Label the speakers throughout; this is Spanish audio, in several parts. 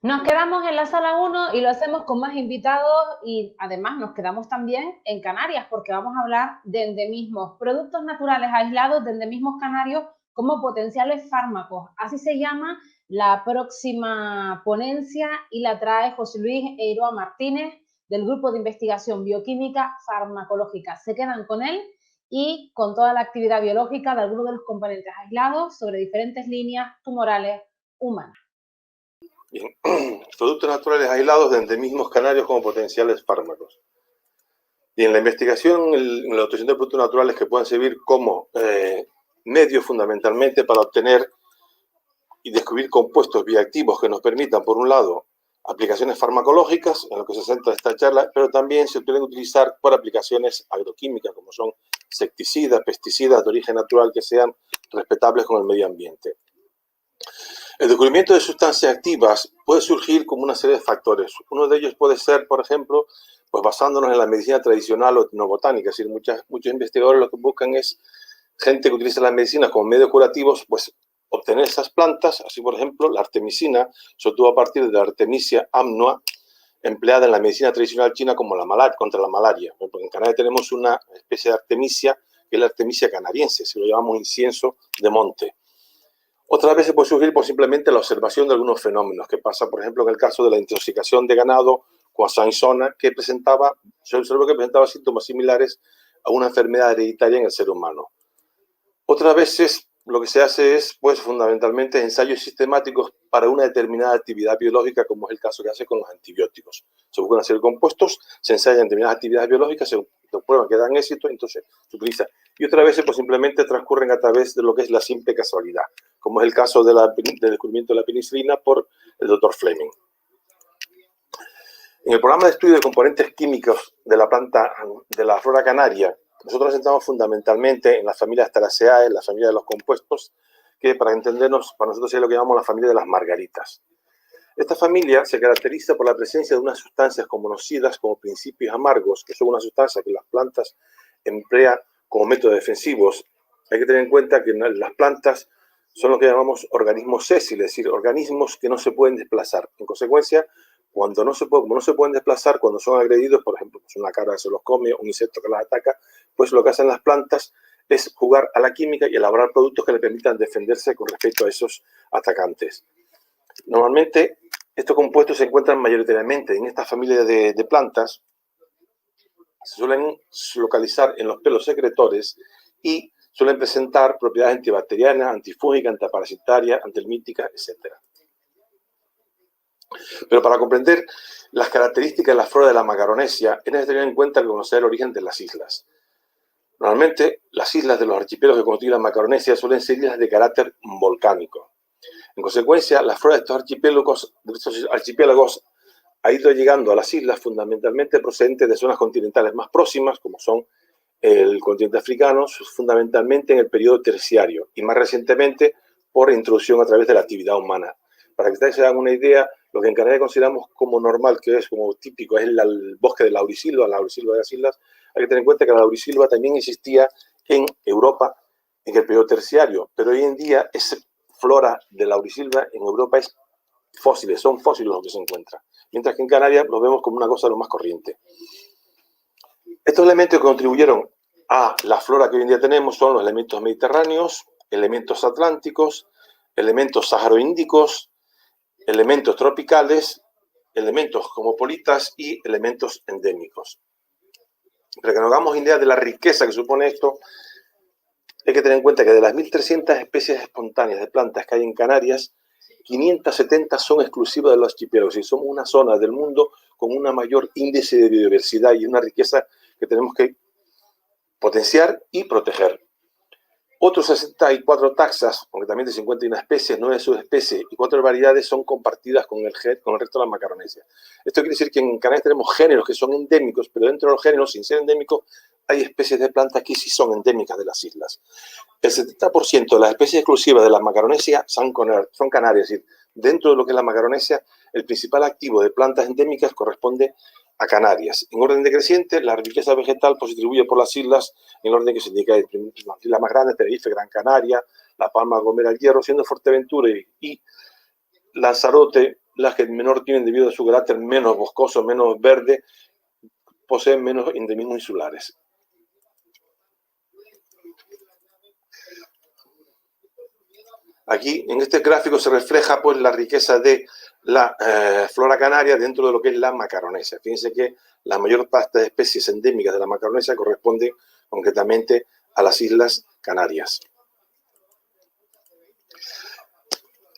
Speaker 1: Nos quedamos en la sala 1 y lo hacemos con más invitados y además nos quedamos también en Canarias porque vamos a hablar de endemismos, productos naturales aislados de endemismos canarios como potenciales fármacos. Así se llama la próxima ponencia y la trae José Luis Eiroa Martínez del Grupo de Investigación Bioquímica Farmacológica. Se quedan con él y con toda la actividad biológica de algunos de los componentes aislados sobre diferentes líneas tumorales humanas.
Speaker 2: Bien. Productos naturales aislados de endemismos canarios como potenciales fármacos. Y en la investigación, en la obtención de productos naturales que puedan servir como medios fundamentalmente para obtener y descubrir compuestos bioactivos que nos permitan, por un lado, aplicaciones farmacológicas, en lo que se centra esta charla, pero también se pueden utilizar por aplicaciones agroquímicas, como son insecticidas, pesticidas de origen natural que sean respetables con el medio ambiente. El descubrimiento de sustancias activas puede surgir como una serie de factores. Uno de ellos puede ser, por ejemplo, pues basándonos en la medicina tradicional o etnobotánica. Es decir, muchos investigadores lo que buscan es gente que utiliza las medicinas como medios curativos, pues obtener esas plantas. Así, por ejemplo, la artemisina, sobre todo a partir de la Artemisia amnoa, empleada en la medicina tradicional china como contra la malaria. Porque en Canarias tenemos una especie de artemisia, que es la Artemisia canariense, se lo llamamos incienso de monte. Otras veces puede surgir por simplemente la observación de algunos fenómenos, que pasa, por ejemplo, en el caso de la intoxicación de ganado con azañsona, que se observó que presentaba síntomas similares a una enfermedad hereditaria en el ser humano. Otras veces lo que se hace es, pues, fundamentalmente ensayos sistemáticos para una determinada actividad biológica, como es el caso que hace con los antibióticos. Se buscan una serie de compuestos, se ensayan determinadas actividades biológicas, se prueban que dan éxito, entonces se utiliza. Y otras veces, pues, simplemente transcurren a través de lo que es la simple casualidad, como es el caso del descubrimiento de la penicilina por el doctor Fleming. En el programa de estudio de componentes químicos de la planta de la flora canaria, nosotros nos centramos fundamentalmente en la familia Asteraceae, en la familia de los compuestos, que para entendernos, para nosotros es lo que llamamos la familia de las margaritas. Esta familia se caracteriza por la presencia de unas sustancias conocidas como principios amargos, que son unas sustancias que las plantas emplean como métodos defensivos. Hay que tener en cuenta que las plantas son lo que llamamos organismos sésiles, es decir, organismos que no se pueden desplazar. En consecuencia, como no se pueden desplazar, cuando son agredidos, por ejemplo, pues una cabra se los come, un insecto que las ataca, pues lo que hacen las plantas es jugar a la química y elaborar productos que le permitan defenderse con respecto a esos atacantes. Normalmente, estos compuestos se encuentran mayoritariamente en esta familia de plantas, se suelen localizar en los pelos secretores y suelen presentar propiedades antibacterianas, antifúngicas, antiparasitarias, antihelmínticas, etc. Pero para comprender las características de la flora de la Macaronesia, es necesario tener en cuenta conocer el origen de las islas. Normalmente, las islas de los archipiélagos que constituyen la Macaronesia suelen ser islas de carácter volcánico. En consecuencia, la flora de estos archipiélagos ha ido llegando a las islas fundamentalmente procedentes de zonas continentales más próximas, como son el continente africano, fundamentalmente en el periodo terciario y más recientemente por introducción a través de la actividad humana. Para que ustedes se hagan una idea, lo que en Canarias consideramos como normal, que es como típico, es el bosque de laurisilva de las islas. Hay que tener en cuenta que la laurisilva también existía en Europa en el periodo terciario, pero hoy en día esa flora de laurisilva en Europa es fósiles, son fósiles los que se encuentran, mientras que en Canarias lo vemos como una cosa de lo más corriente. Estos elementos que contribuyeron a la flora que hoy en día tenemos son los elementos mediterráneos, elementos atlánticos, elementos saharoíndicos, elementos tropicales, elementos cosmopolitas y elementos endémicos. Para que nos hagamos idea de la riqueza que supone esto, hay que tener en cuenta que de las 1.300 especies espontáneas de plantas que hay en Canarias, 570 son exclusivas de los archipiélagos y somos una zona del mundo con una mayor índice de biodiversidad y una riqueza que tenemos que potenciar y proteger. Otros 64 taxas, concretamente 51 especies, 9 subespecies y 4 variedades son compartidas con el resto de las macaronesias. Esto quiere decir que en Canarias tenemos géneros que son endémicos, pero dentro de los géneros, sin ser endémicos, hay especies de plantas que sí son endémicas de las islas. El 70% de las especies exclusivas de la Macaronesia son canarias, es decir, dentro de lo que es la Macaronesia, el principal activo de plantas endémicas corresponde a Canarias. En orden decreciente, la riqueza vegetal pues, se distribuye por las islas en orden que se indica las islas más grandes, Tenerife, Gran Canaria, La Palma, Gomera, El Hierro, siendo Fuerteventura y Lanzarote las que menor tienen debido a su carácter menos boscoso, menos verde, poseen menos endemismos insulares. Aquí, en este gráfico, se refleja pues la riqueza de la flora canaria dentro de lo que es la Macaronesia. Fíjense que la mayor parte de especies endémicas de la Macaronesia corresponden concretamente a las Islas Canarias.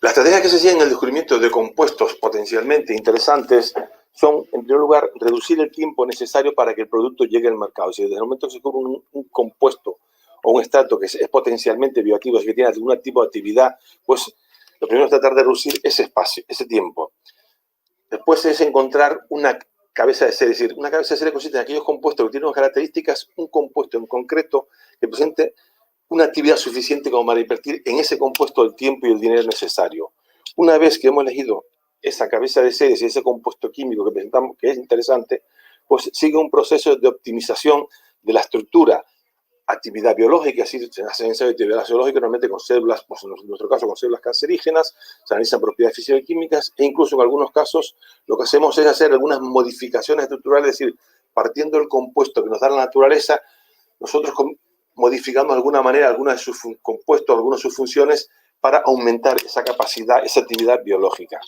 Speaker 2: La estrategia que se sigue en el descubrimiento de compuestos potencialmente interesantes son, en primer lugar, reducir el tiempo necesario para que el producto llegue al mercado. Es decir, desde el momento que se descubre un compuesto o un extracto que es potencialmente bioactivo, es que tiene algún tipo de actividad, pues lo primero es tratar de reducir ese espacio, ese tiempo. Después es encontrar una cabeza de serie, es decir, una cabeza de serie consiste en aquellos compuestos que tienen unas características, un compuesto en concreto que presente una actividad suficiente como para invertir en ese compuesto el tiempo y el dinero necesario. Una vez que hemos elegido esa cabeza de series y ese compuesto químico que presentamos, que es interesante, pues sigue un proceso de optimización de la estructura, actividad biológica, así se hace ensayo de actividad biológica normalmente con células, pues en nuestro caso con células cancerígenas, se analizan propiedades físico-químicas e incluso en algunos casos lo que hacemos es hacer algunas modificaciones estructurales, es decir, partiendo del compuesto que nos da la naturaleza, nosotros modificamos de alguna manera algunos de sus compuestos, algunas de sus funciones para aumentar esa capacidad, esa actividad biológica.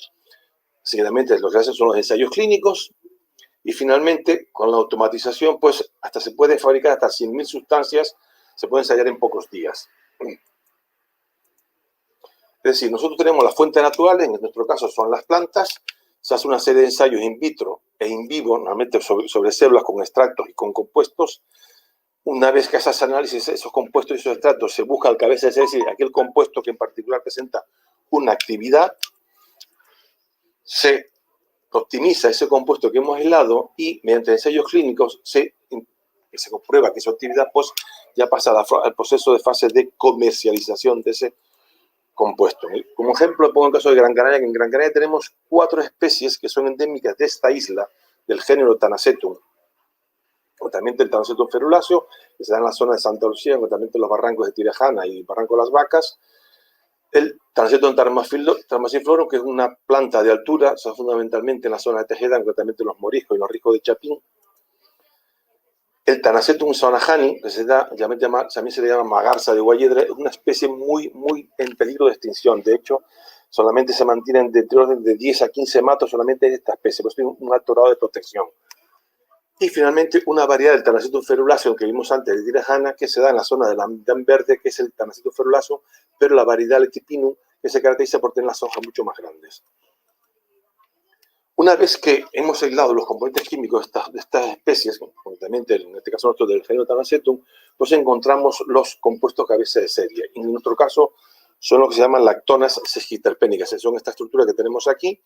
Speaker 2: Seguidamente lo que hacen son los ensayos clínicos y finalmente con la automatización pues hasta se pueden fabricar hasta 100.000 sustancias, se pueden ensayar en pocos días. Es decir, nosotros tenemos las fuentes naturales, en nuestro caso son las plantas, se hace una serie de ensayos in vitro e in vivo, normalmente sobre células con extractos y con compuestos. Una vez que esas análisis, esos compuestos y esos extractos, se busca al cabeza de serie, es decir, aquel compuesto que en particular presenta una actividad, se optimiza ese compuesto que hemos aislado y mediante ensayos clínicos se comprueba que esa actividad pues, ya pasa al proceso de fase de comercialización de ese compuesto. Como ejemplo, pongo el caso de Gran Canaria, que en Gran Canaria tenemos 4 especies que son endémicas de esta isla, del género Tanacetum. Concretamente el Tanacetum ferulaceo, que se da en la zona de Santa Lucía, concretamente en los barrancos de Tirajana y Barranco de las Vacas. El Tanacetum tarmasiflorum, que es una planta de altura, se da fundamentalmente en la zona de Tejeda, concretamente en los Moriscos y los Riscos de Chapín. El Tanacetum sonajani, que también se le llama magarza de Guayedra, es una especie muy en peligro de extinción. De hecho, solamente se mantienen de orden de 10 a 15 matos solamente de esta especie, pues tiene un alto grado de protección. Y finalmente una variedad del Tanacetum ferulaceo que vimos antes de Tirajana, que se da en la zona de la mitad verde, que es el Tanacetum ferulaceo, pero la variedad Letipinum, que se caracteriza por tener las hojas mucho más grandes. Una vez que hemos aislado los componentes químicos de estas especies, concretamente en este caso nuestro del género Tanacetum, pues encontramos los compuestos cabeza de serie. En nuestro caso son lo que se llaman lactonas sesquiterpénicas. Son esta estructura que tenemos aquí.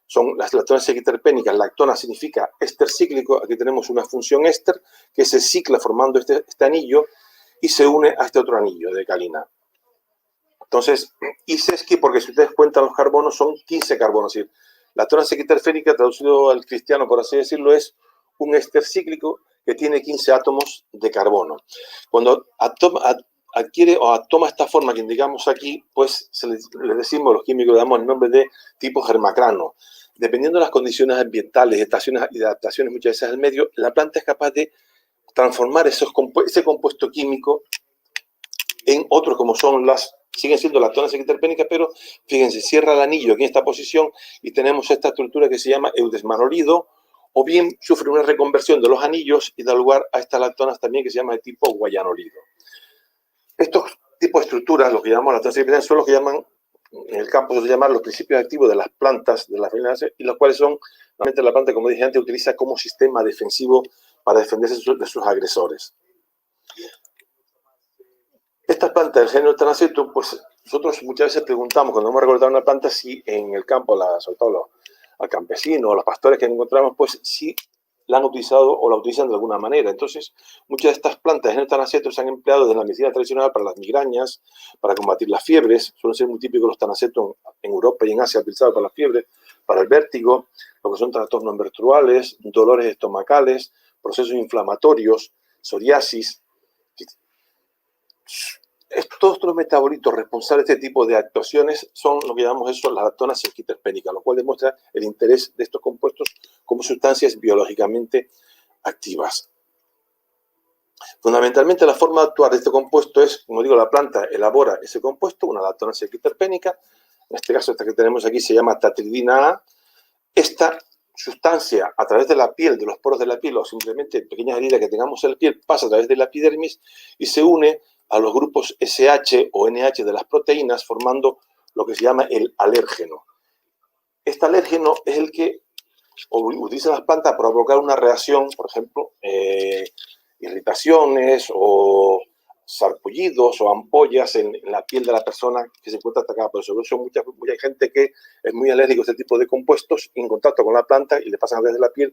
Speaker 2: Son las lactonas sesquiterpénicas. Lactona significa éster cíclico. Aquí tenemos una función éster que se cicla formando este anillo y se une a este otro anillo de calina. Entonces, y sesqui, porque si ustedes cuentan los carbonos, son 15 carbonos. Es decir, la lactona sesquiterpénica, traducido al cristiano, por así decirlo, es un éster cíclico que tiene 15 átomos de carbono. Cuando adquiere o toma esta forma que indicamos aquí, pues le decimos, los químicos le damos el nombre de tipo germacrano. Dependiendo de las condiciones ambientales y adaptaciones muchas veces al medio, la planta es capaz de transformar ese compuesto químico en otros como son siguen siendo lactonas sesquiterpénicas, pero fíjense, cierra el anillo aquí en esta posición y tenemos esta estructura que se llama eudesmanolido, o bien sufre una reconversión de los anillos y da lugar a estas lactonas también que se llama de tipo guayanolido. Estos tipos de estructuras, lo que llamamos lactonas sesquiterpénicas, son los que llaman, en el campo se llaman los principios activos de las plantas, de las familias, y los cuales son, realmente la planta, como dije antes, utiliza como sistema defensivo para defenderse de sus agresores. Estas plantas del género Tanacetum, pues nosotros muchas veces preguntamos, cuando hemos recolectado una planta, si en el campo, sobre todo al campesino o los pastores que encontramos, pues si la han utilizado o la utilizan de alguna manera. Entonces, muchas de estas plantas del género Tanacetum se han empleado desde la medicina tradicional para las migrañas, para combatir las fiebres. Suelen ser muy típicos los Tanacetum en Europa y en Asia utilizados para las fiebres, para el vértigo, lo que son trastornos menstruales, dolores estomacales, procesos inflamatorios, psoriasis. Todos estos metabolitos responsables de este tipo de actuaciones son lo que llamamos eso, las lactonas equiterpénicas, lo cual demuestra el interés de estos compuestos como sustancias biológicamente activas. Fundamentalmente la forma de actuar de este compuesto es, como digo, la planta elabora ese compuesto, una lactonasa equiterpénica, en este caso esta que tenemos aquí se llama tatridina A. Esta sustancia a través de la piel, de los poros de la piel o simplemente pequeñas heridas que tengamos en la piel, pasa a través de la epidermis y se une a los grupos SH o NH de las proteínas formando lo que se llama el alérgeno. Este alérgeno es el que utilizan las plantas para provocar una reacción, por ejemplo, irritaciones o sarpullidos o ampollas en la piel de la persona que se encuentra atacada por eso. Por eso mucha gente que es muy alérgica a este tipo de compuestos, en contacto con la planta y le pasan a través de la piel,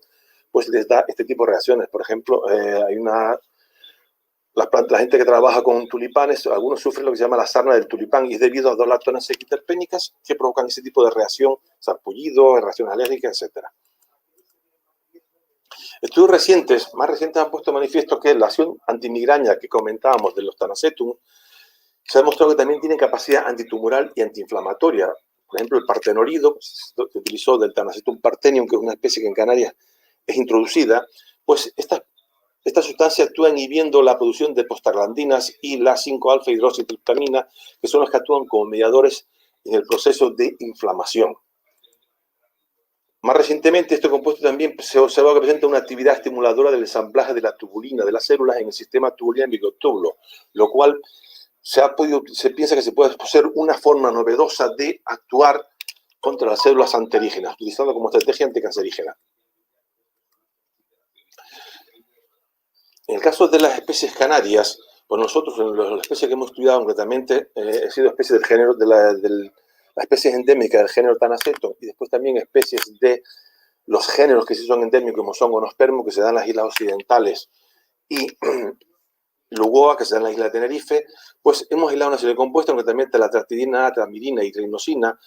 Speaker 2: pues les da este tipo de reacciones. Por ejemplo, la gente que trabaja con tulipanes, algunos sufren lo que se llama la sarna del tulipán y es debido a dos lactonas equiterpénicas que provocan ese tipo de reacción, sarpullido, reacción alérgica, etc. Estudios recientes, más recientes, han puesto de manifiesto que la acción antimigraña que comentábamos de los tanacetum se ha demostrado que también tiene capacidad antitumoral y antiinflamatoria. Por ejemplo, el partenorido, que se utilizó del Tanacetum parthenium, que es una especie que en Canarias es introducida, pues esta sustancia actúa inhibiendo la producción de prostaglandinas y la 5-alfa-hidroxitriptamina, que son las que actúan como mediadores en el proceso de inflamación. Más recientemente, este compuesto también se observa que presenta una actividad estimuladora del ensamblaje de la tubulina de las células en el sistema tubulinámico túbulo, lo cual se piensa que se puede ser una forma novedosa de actuar contra las células cancerígenas, utilizando como estrategia anticancerígena. En el caso de las especies canarias, pues nosotros, en las especies que hemos estudiado concretamente, he sido especies del género, las especies endémicas del género Tanacetum y después también especies de los géneros que sí son endémicos, como son Gonospermum, que se dan en las islas occidentales, y Lugoa, que se da en la isla de Tenerife, pues hemos aislado una serie de compuestos, concretamente la trastidina, tramidina y trinosina,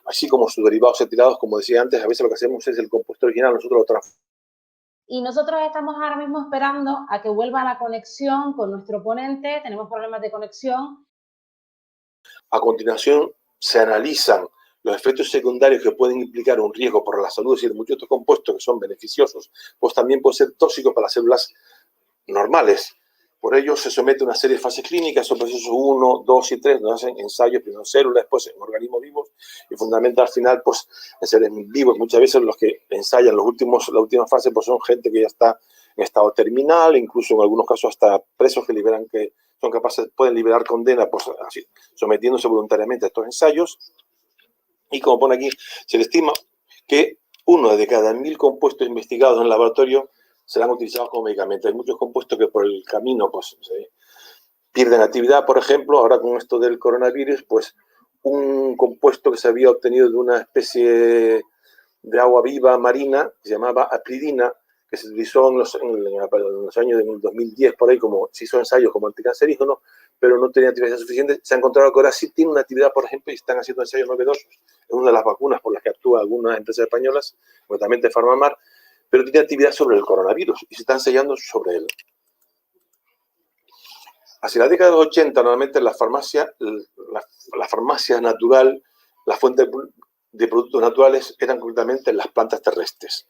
Speaker 2: así como sus derivados etilados, como decía antes, a veces lo que hacemos es el compuesto original, nosotros lo transformamos.
Speaker 1: Y nosotros estamos ahora mismo esperando a que vuelva la conexión con nuestro ponente, tenemos problemas de conexión.
Speaker 2: A continuación, se analizan los efectos secundarios que pueden implicar un riesgo para la salud, es decir, muchos de estos compuestos que son beneficiosos, pues también pueden ser tóxicos para las células normales. Por ello, se somete a una serie de fases clínicas, son procesos 1, 2 y 3, donde hacen ensayos, primero en células, después en organismos vivos, y fundamentalmente al final, pues, en seres vivos. Muchas veces los que ensayan la última fase, pues son gente que ya está en estado terminal, incluso en algunos casos hasta presos que son capaces, pueden liberar condena, pues, así, sometiéndose voluntariamente a estos ensayos. Y como pone aquí, se le estima que 1 de cada 1000 compuestos investigados en el laboratorio serán utilizados como medicamentos. Hay muchos compuestos que por el camino pues, pierden actividad. Por ejemplo, ahora con esto del coronavirus, pues un compuesto que se había obtenido de una especie de agua viva marina, que se llamaba apridina, que se utilizó en los años de 2010 por ahí, como se hizo ensayos como anticancerígeno, pero no tenía actividad suficiente. Se ha encontrado que ahora sí tiene una actividad, por ejemplo, y están haciendo ensayos novedosos. Es una de las vacunas por las que actúan algunas empresas españolas, concretamente Farmamar, pero tiene actividad sobre el coronavirus y se está ensayando sobre él. Hacia la década de los 80, normalmente la farmacia natural, las fuentes de productos naturales eran concretamente las plantas terrestres.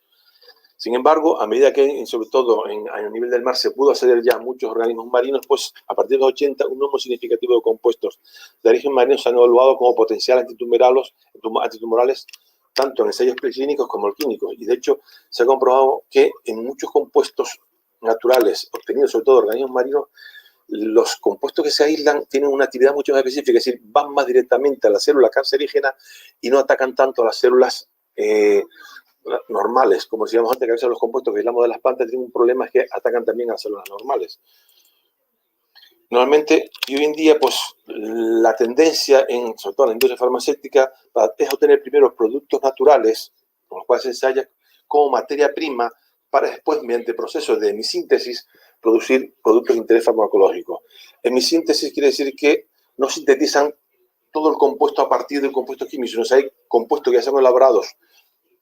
Speaker 2: Sin embargo, a medida que, sobre todo a nivel del mar, se pudo acceder ya a muchos organismos marinos, pues a partir de los 80, un número significativo de compuestos de origen marino se han evaluado como potenciales antitumorales, tanto en ensayos preclínicos como en clínicos. Y de hecho, se ha comprobado que en muchos compuestos naturales obtenidos sobre todo de organismos marinos, los compuestos que se aíslan tienen una actividad mucho más específica, es decir, van más directamente a la célula cancerígena y no atacan tanto a las células normales. Como decíamos antes, que a veces los compuestos que aislamos de las plantas tienen un problema, es que atacan también a las células normales. Normalmente, y hoy en día, pues la tendencia, sobre todo en la industria farmacéutica, es obtener primero productos naturales, con los cuales se ensaya como materia prima, para después, mediante procesos de hemisíntesis, producir productos de interés farmacológico. Hemisíntesis quiere decir que no sintetizan todo el compuesto a partir del compuesto químico, sino que hay compuestos que ya son elaborados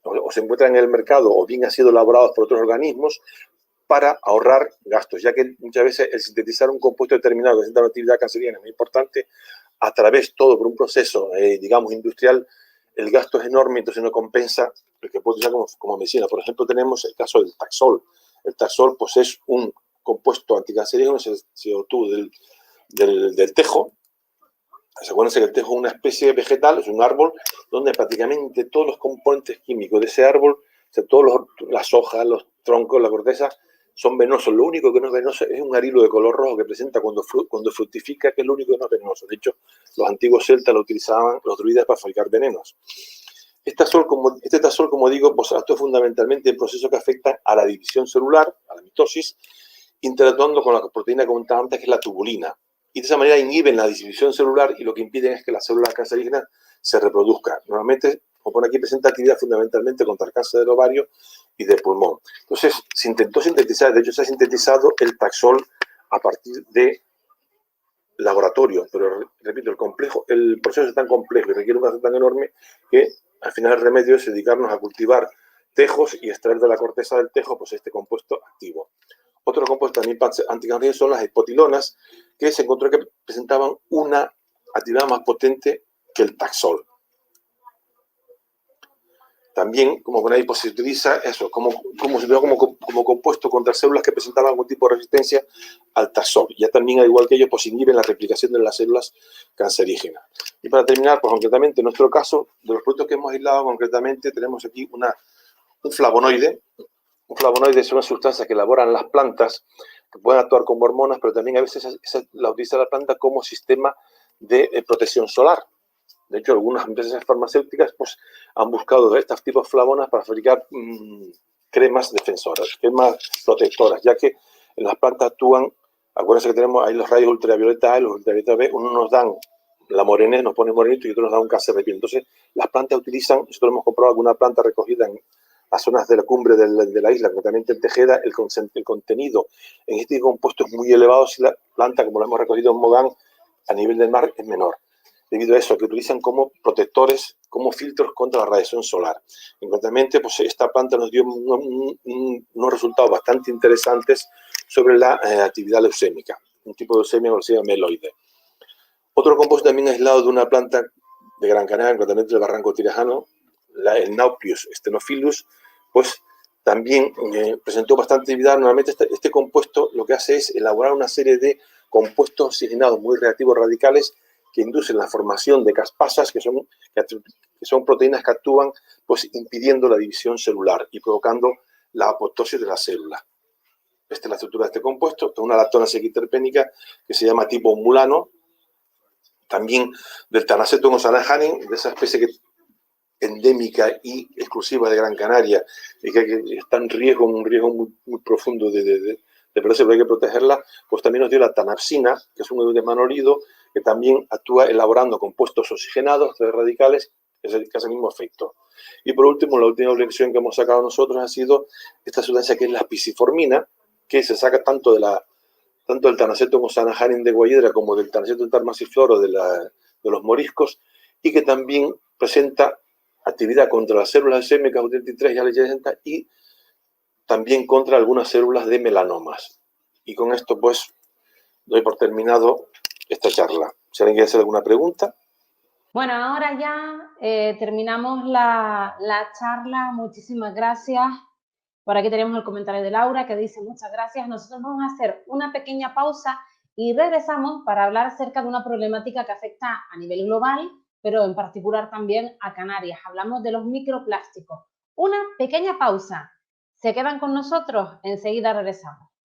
Speaker 2: o se encuentran en el mercado o bien han sido elaborados por otros organismos para ahorrar gastos, ya que muchas veces el sintetizar un compuesto determinado que presenta una actividad cancerígena es muy importante, a través todo por un proceso, digamos, industrial, el gasto es enorme, entonces no compensa el que puede usar como medicina. Por ejemplo, tenemos el caso del Taxol. El Taxol, pues, es un compuesto anticancerígeno, se obtuvo del tejo. Acuérdense que el tejo es una especie vegetal, es un árbol, donde prácticamente todos los componentes químicos de ese árbol, o sea, las hojas, los troncos, la corteza, son venosos. Lo único que no es venoso es un arilo de color rojo que presenta cuando fructifica, que es lo único que no es venenoso. De hecho, los antiguos celtas lo utilizaban los druidas para fabricar venenos. Este tazol, como digo, pues actúa fundamentalmente en procesos que afectan a la división celular, a la mitosis, interactuando con la proteína que comentaba antes, que es la tubulina. Y de esa manera inhiben la división celular y lo que impiden es que las células cancerígenas se reproduzcan. Normalmente, como pone aquí, presenta actividad fundamentalmente contra el cáncer del ovario y del pulmón. Entonces, se intentó sintetizar, de hecho se ha sintetizado el Taxol a partir de laboratorio, pero repito, el proceso es tan complejo y requiere un gasto tan enorme que al final el remedio es dedicarnos a cultivar tejos y extraer de la corteza del tejo pues este compuesto activo. Otro compuesto también anticancerígeno son las hipotilonas, que se encontró que presentaban una actividad más potente que el Taxol. También, como veis, pues se utiliza eso como compuesto contra células que presentaban algún tipo de resistencia al Taxol. Ya también, al igual que ellos, pues inhiben la replicación de las células cancerígenas. Y para terminar, pues concretamente, en nuestro caso, de los productos que hemos aislado, concretamente tenemos aquí un flavonoide. Un flavonoide es una sustancia que elaboran las plantas, que pueden actuar como hormonas, pero también a veces la utiliza la planta como sistema de protección solar. De hecho, algunas empresas farmacéuticas pues, han buscado estos tipos de flavonas para fabricar cremas defensoras, cremas protectoras, ya que en las plantas actúan, acuérdense que tenemos ahí los rayos ultravioleta A y los ultravioleta B, uno nos dan la morenés, nos pone morenito y otro nos da un cáncer de piel. Entonces, las plantas utilizan, nosotros hemos comprado alguna planta recogida en las zonas de la cumbre de la isla, concretamente en Tejeda, el contenido en este compuesto es muy elevado si la planta, como la hemos recogido en Mogán, a nivel del mar es menor. Debido a eso, que utilizan como protectores, como filtros contra la radiación solar. Concretamente, pues esta planta nos dio unos resultados bastante interesantes sobre la actividad leucémica, un tipo de leucemia que se llama meloide. Otro compuesto también aislado de una planta de Gran Canaria, concretamente del Barranco Tirajano, el Nauplius stenophilus, pues también presentó bastante actividad. Normalmente este compuesto lo que hace es elaborar una serie de compuestos oxigenados muy reactivos radicales que inducen la formación de caspasas, que son proteínas que actúan pues, impidiendo la división celular y provocando la apoptosis de la célula. Esta es la estructura de este compuesto, que es una lactona sequiterpénica que se llama tipo mulano, también del Tanacetum oxanahanin, de esa especie endémica y exclusiva de Gran Canaria, y que está en riesgo, un riesgo muy profundo de perderse, pero hay que protegerla, pues también nos dio la tanapsina, que es un manolido, que también actúa elaborando compuestos oxigenados, radicales, que hace el mismo efecto. Y por último, la última lección que hemos sacado nosotros ha sido esta sustancia que es la pisiformina, que se saca tanto del Tanacetum oxanahanin de Guayedra como del Tanacetum tarmasifloro de los moriscos, y que también presenta actividad contra las células leucémicas UT3 y AL60 y también contra algunas células de melanomas. Y con esto, pues, doy por terminado esta charla. Si alguien quiere hacer alguna pregunta.
Speaker 1: Bueno, ahora ya terminamos la charla. Muchísimas gracias. Por aquí tenemos el comentario de Laura que dice muchas gracias. Nosotros vamos a hacer una pequeña pausa y regresamos para hablar acerca de una problemática que afecta a nivel global, pero en particular también a Canarias. Hablamos de los microplásticos. Una pequeña pausa. ¿Se quedan con nosotros? Enseguida regresamos.